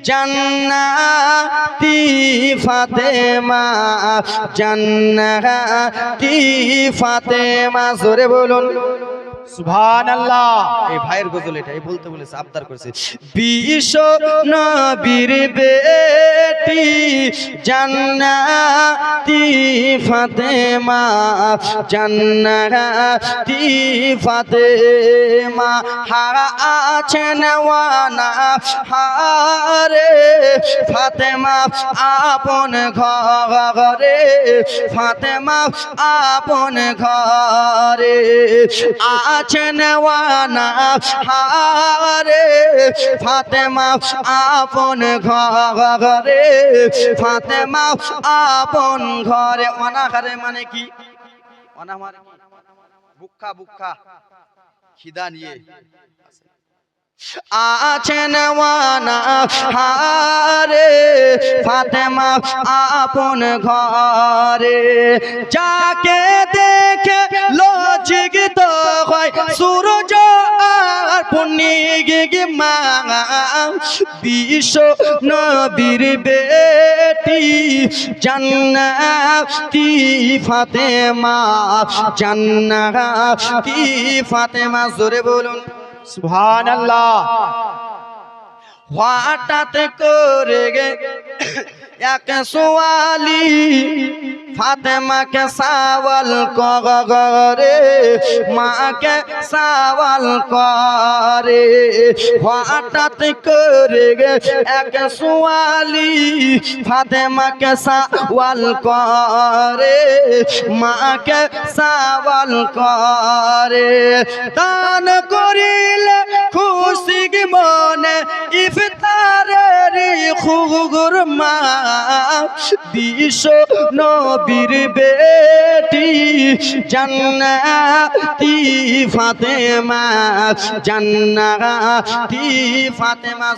জান্নাতি ফাতেমা, জান্নাতি ফাতেমা। জোরে বলুন সুবহানাল্লাহ। এই ভাইয়ের গজল এটা, এই বলতে বলেছে, আবদার করেছে। বিশ্ব নবীর বেটি জান্নাতি ফাতেমা, জান্নাতি ফাতেমা। হারা আছেন ওয়ানা হারে ফাতেমা আপন ঘরে, ফাতেমা আপন ঘরে আছেন ওয়ানা হারে ফাতেমা আপন ঘরে, ফাতেমা আপন ঘরে। অনাহারে মানে কি? অনাহারে বুক্কা বুক্কা খিদা নিয়ে আছেন ওয়ানা হারে ফাতেমা আপন ঘরে। যাকে দেখে লজ্জিত হয় সূরজ আর পূর্ণিমা, বিশ্ব নবীর বেটি জান্নাতি ফাতেমা, জান্নাতি ফাতেমা। জোরে বলুন সুবহানাল্লাহ। হঠাৎ করে এক সোয়ালি ফাতেমাকে সওয়াল করে, মাকে সওয়াল করে। হঠাৎ করে এক সোয়ালি ফাতেমাকে সওয়াল করে, মাকে সওয়াল করে। দান করিলে খুশি মনে ইফতারের খুরমা, বিশ্ব নবীর বেটি জান্নাতি ফাতেমা, জান্নাতি ফাতেমা।